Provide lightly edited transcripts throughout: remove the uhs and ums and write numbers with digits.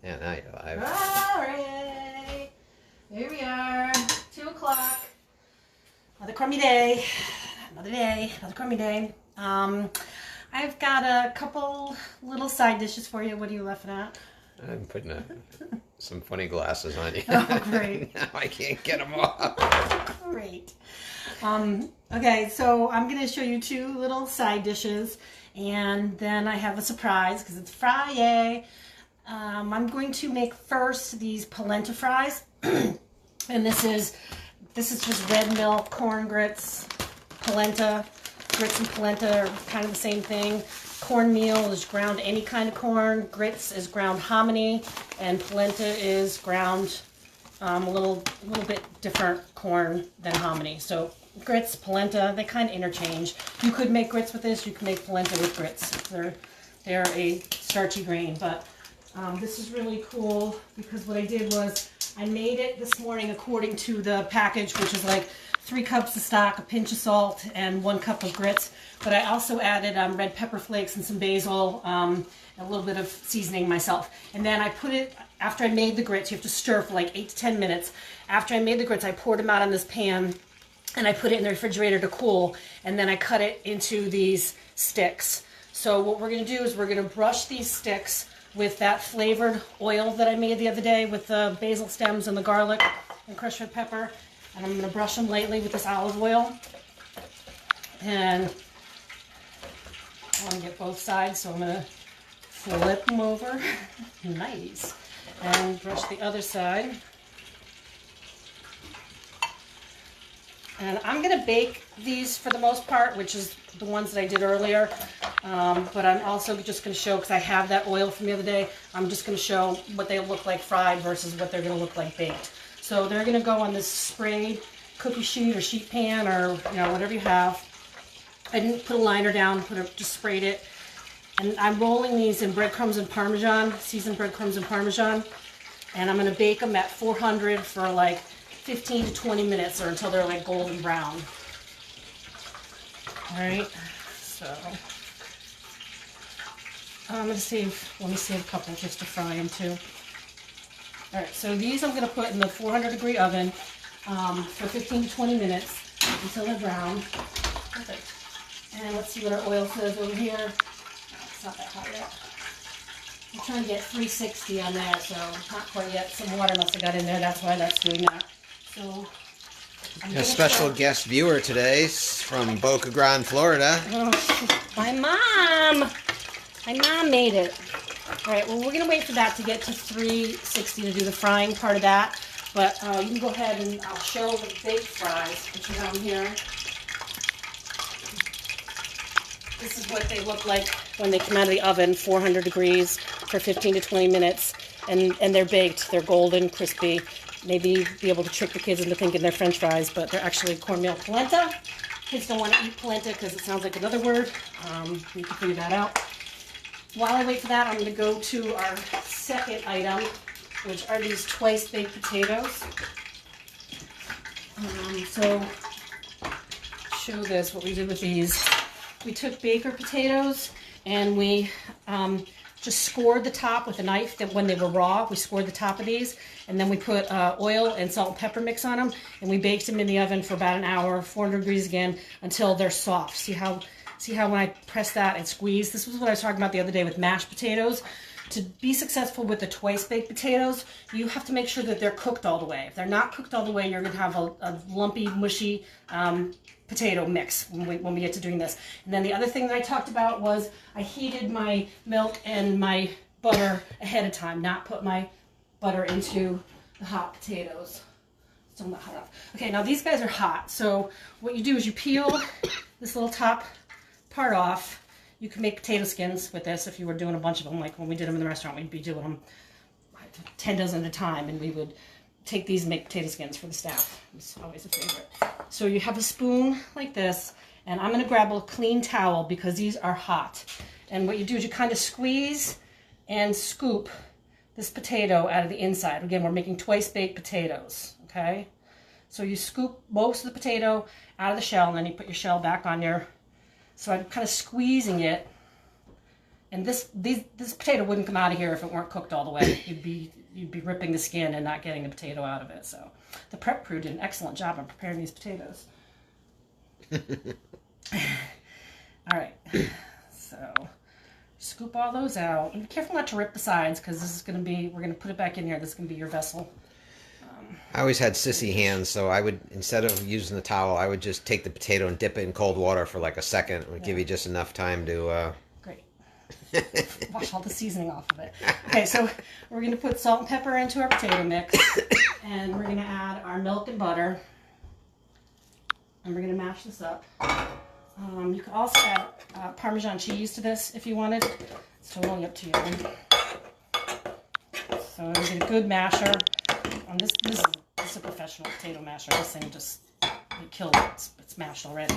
Yeah, now you're live. All right. Here we are. 2 o'clock. Another crummy day. Another crummy day. I've got a couple little side dishes for you. What are you laughing at? I'm putting some funny glasses on you. Oh, great. Now I can't get them off. Great. Okay, so I'm going to show you 2 little side dishes. And then I have a surprise because it's Friday. I'm going to make first these polenta fries, and this is just red milk, corn grits, polenta. Grits and polenta are kind of the same thing. Cornmeal is ground any kind of corn. Grits is ground hominy, and polenta is ground a little bit different corn than hominy. So grits, polenta, they kind of interchange. You could make grits with this. You can make polenta with grits. They're a starchy grain, but this is really cool because what I did was I made it this morning according to the package, which is like 3 cups of stock, a pinch of salt, and 1 cup of grits. But I also added red pepper flakes and some basil, a little bit of seasoning myself. And then I put it, after I made the grits, you have to stir for like 8 to 10 minutes. After I made the grits, I poured them out on this pan and I put it in the refrigerator to cool. And then I cut it into these sticks. So what we're going to do is we're going to brush these sticks with that flavored oil that I made the other day with the basil stems and the garlic and crushed red pepper. And I'm going to brush them lightly with this olive oil. And I want to get both sides, so I'm going to flip them over. Nice. And brush the other side. And I'm going to bake these for the most part, which is the ones that I did earlier. But I'm also just going to show, because I have that oil from the other day, I'm just going to show what they look like fried versus what they're going to look like baked. So they're going to go on this sprayed cookie sheet or sheet pan or whatever you have. I didn't put a liner down, just sprayed it. And I'm rolling these in breadcrumbs and Parmesan, seasoned breadcrumbs and Parmesan. And I'm going to bake them at 400 for like 15 to 20 minutes or until they're like golden brown. All right, so I'm going to let me save a couple just to fry them too. All right, so these I'm going to put in the 400-degree oven for 15 to 20 minutes until they're brown. Perfect. And let's see what our oil says over here. It's not that hot yet. I'm trying to get 360 on there, so not quite yet. Some water must have got in there. That's why that's doing that. So A special guest viewer today from Boca Grande, Florida. Oh, my mom. My mom made it. All right, well, we're going to wait for that to get to 360 to do the frying part of that. But you can go ahead and I'll show the baked fries, which you have here. This is what they look like when they come out of the oven, 400 degrees for 15 to 20 minutes. And they're baked. They're golden, crispy. Maybe be able to trick the kids into thinking they're French fries, but they're actually cornmeal polenta. Kids don't want to eat polenta because it sounds like another word. You can figure that out. While I wait for that, I'm going to go to our second item, which are these twice baked potatoes. So, show this, what we did with these. We took baker potatoes and we just scored the top with a knife. That when they were raw, we scored the top of these, and then we put oil and salt and pepper mix on them, and we baked them in the oven for about an hour, 400 degrees again, until they're soft. See how when I press that and squeeze? This was what I was talking about the other day with mashed potatoes. To be successful with the twice baked potatoes, you have to make sure that they're cooked all the way. If they're not cooked all the way, you're going to have a lumpy, mushy potato mix when we get to doing this. And then the other thing that I talked about was I heated my milk and my butter ahead of time, not put my butter into the hot potatoes. Still not hot enough. Okay, now these guys are hot. So what you do is you peel this little top part off. You can make potato skins with this if you were doing a bunch of them. Like when we did them in the restaurant, we'd be doing them 10 dozen at a time, and we would take these and make potato skins for the staff. It's always a favorite. So you have a spoon like this, and I'm going to grab a clean towel because these are hot. And what you do is you kind of squeeze and scoop this potato out of the inside. Again, we're making twice baked potatoes, okay? So you scoop most of the potato out of the shell, and then you put your shell back on your... So I'm kind of squeezing it And this potato wouldn't come out of here if it weren't cooked all the way. You'd be ripping the skin and not getting the potato out of it. So the prep crew did an excellent job on preparing these potatoes. All right, so scoop all those out. And be careful not to rip the sides, because this is going to be, we're going to put it back in here. This is going to be your vessel. I always had sissy hands, so I would, instead of using the towel, I would just take the potato and dip it in cold water for like a second. It would give you just enough time to... Great. Wash all the seasoning off of it. Okay, so we're going to put salt and pepper into our potato mix, and we're going to add our milk and butter, and we're going to mash this up. You could also add Parmesan cheese to this if you wanted. It's totally up to you. So get a good masher. This is a professional potato masher. This thing just kills it. It's mashed already.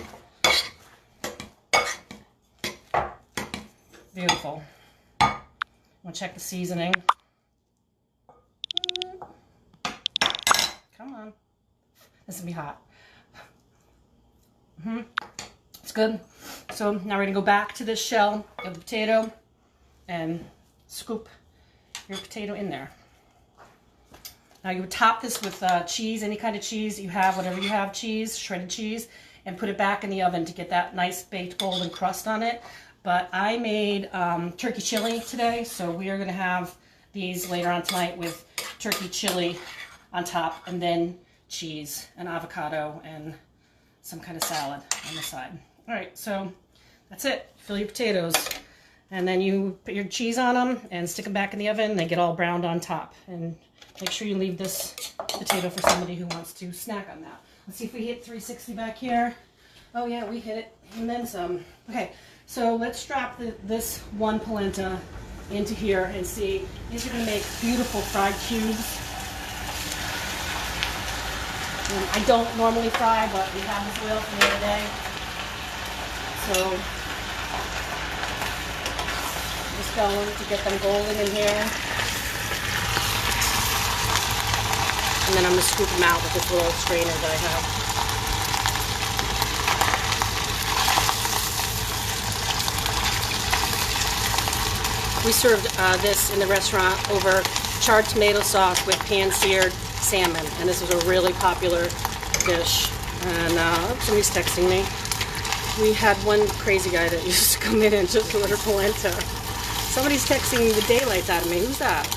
Beautiful. We'll check the seasoning. Come on. This will be hot. It's good. So now we're going to go back to this shell of the potato and scoop your potato in there. Now you would top this with cheese, any kind of cheese you have, whatever you have, cheese, shredded cheese, and put it back in the oven to get that nice baked golden crust on it. But I made turkey chili today, so we are going to have these later on tonight with turkey chili on top, and then cheese and avocado and some kind of salad on the side. All right, so that's it. Fill your potatoes, and then you put your cheese on them and stick them back in the oven. They get all browned on top, and make sure you leave this potato for somebody who wants to snack on that. Let's see if we hit 360 back here. Oh yeah, we hit it, and then some. Okay, so let's strap this one polenta into here and see. These are going to make beautiful fried cubes. I don't normally fry, but we have this oil from the other day. So just going to get them golden in here. And then I'm going to scoop them out with this little strainer that I have. We served this in the restaurant over charred tomato sauce with pan-seared salmon, and this was a really popular dish. And somebody's texting me. We had one crazy guy that used to come in and just order polenta. Somebody's texting the daylights out of me. Who's that?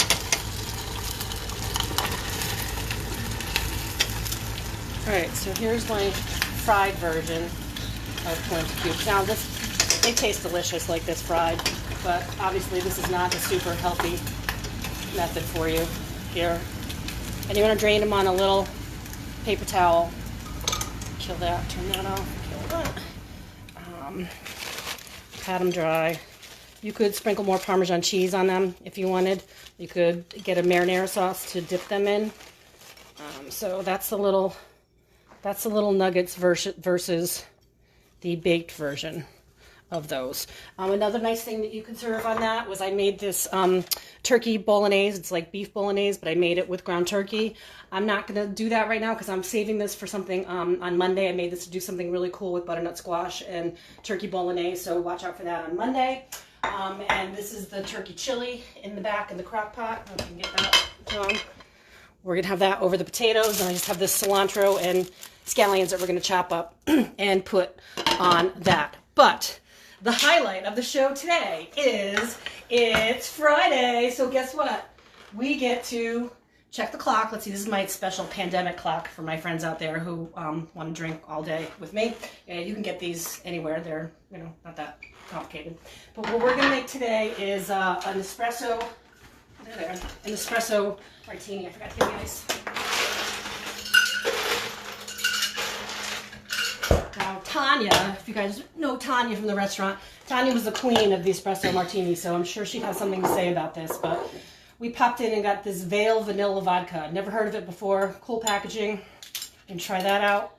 Alright, so here's my fried version of polenta cubes. Now they taste delicious like this fried, but obviously this is not a super healthy method for you here. And you want to drain them on a little paper towel. Kill that, turn that off, kill that. Pat them dry. You could sprinkle more Parmesan cheese on them if you wanted. You could get a marinara sauce to dip them in. So that's the little nuggets versus the baked version of those. Another nice thing that you can serve on that was I made this turkey bolognese. It's like beef bolognese, but I made it with ground turkey. I'm not going to do that right now because I'm saving this for something on Monday. I made this to do something really cool with butternut squash and turkey bolognese, so watch out for that on Monday. And this is the turkey chili in the back in the crock pot. I can get that on. We're going to have that over the potatoes, and I just have this cilantro and scallions that we're going to chop up and put on that. But the highlight of the show today is it's Friday. So guess what? We get to check the clock. Let's see, this is my special pandemic clock for my friends out there who want to drink all day with me. You can get these anywhere. They're, not that complicated. But what we're going to make today is an espresso, an espresso martini. I forgot to get the ice. Now, Tanya, if you guys know Tanya from the restaurant, Tanya was the queen of the espresso martini, so I'm sure she'd have something to say about this. But we popped in and got this Veil Vanilla Vodka. Never heard of it before. Cool packaging. And try that out.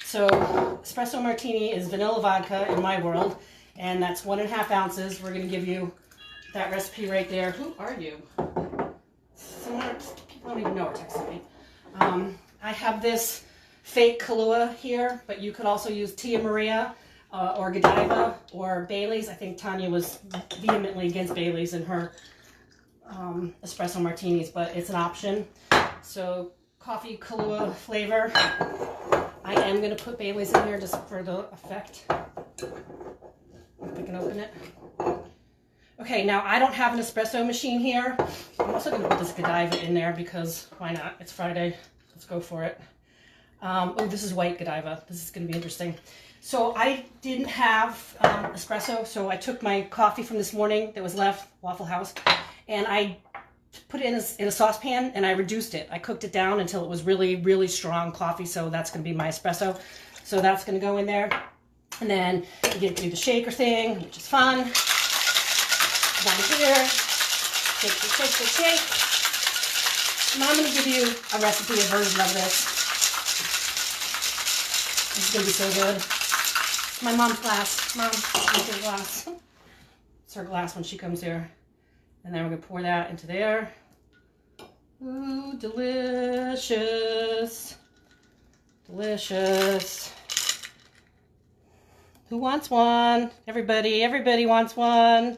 So, espresso martini is vanilla vodka in my world, and that's 1.5 ounces. We're going to give you that recipe right there. Who are you? People don't even know are texting me. I have this fake Kahlua here, but you could also use Tia Maria. or Godiva or Bailey's. I think Tanya was vehemently against Bailey's in her espresso martinis, but it's an option. So coffee Kahlua flavor. I am going to put Bailey's in here just for the effect. If I can open it. Okay, now I don't have an espresso machine here. I'm also going to put this Godiva in there because why not? It's Friday. Let's go for it. Oh, this is white Godiva. This is going to be interesting. So I didn't have espresso, so I took my coffee from this morning that was left, Waffle House, and I put it in a saucepan and I reduced it. I cooked it down until it was really, really strong coffee, so that's going to be my espresso. So that's going to go in there. And then you get to do the shaker thing, which is fun. Down here, shake, shake, shake, shake, shake. Now I'm going to give you a recipe, a version of this. This is going to be so good. My mom's glass. Mom, here's her glass. It's her glass when she comes here. And then we're going to pour that into there. Ooh, delicious. Delicious. Who wants one? Everybody wants one.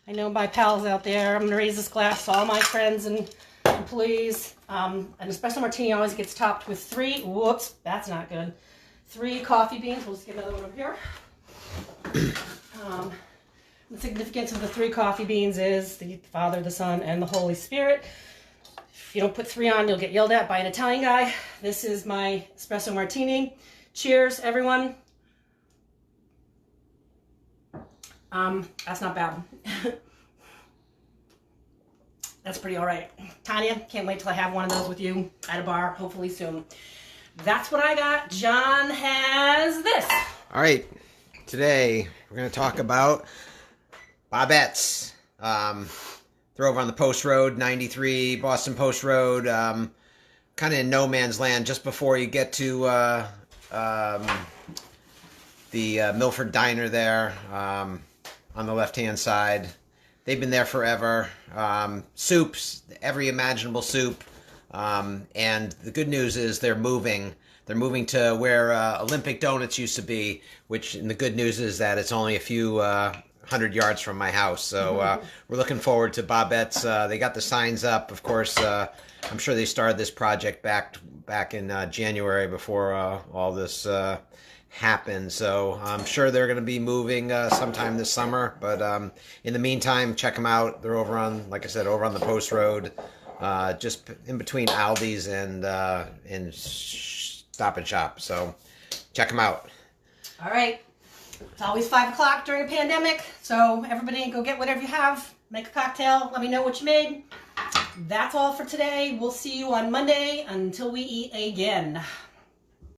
I know my pals out there. I'm going to raise this glass to all my friends and employees. An espresso martini always gets topped with 3. Whoops, that's not good. 3 coffee beans. We'll just get another one over here. The significance of the 3 coffee beans is the Father, the Son, and the Holy Spirit. If you don't put 3 on, you'll get yelled at by an Italian guy. This is my espresso martini. Cheers, everyone. That's not bad. That's pretty all right. Tanya, can't wait till I have one of those with you at a bar, hopefully soon. That's what I got. John has this. All right. Today, we're going to talk about Bobettes. They're over on the Post Road, 93 Boston Post Road, kind of in no man's land just before you get to the Milford Diner there on the left-hand side. They've been there forever. Soups, every imaginable soup. And the good news is they're moving. They're moving to where Olympic Donuts used to be, which, and the good news is that it's only a few 100 yards from my house. So we're looking forward to Bobettes. They got the signs up. Of course, I'm sure they started this project back in January before all this happened. So I'm sure they're going to be moving sometime this summer. But in the meantime, check them out. They're over on, like I said, over on the Post Road. Just in between Aldi's and Stop and Shop. So check them out. All right. It's always 5 o'clock during a pandemic, so everybody go get whatever you have. Make a cocktail. Let me know what you made. That's all for today. We'll see you on Monday until we eat again.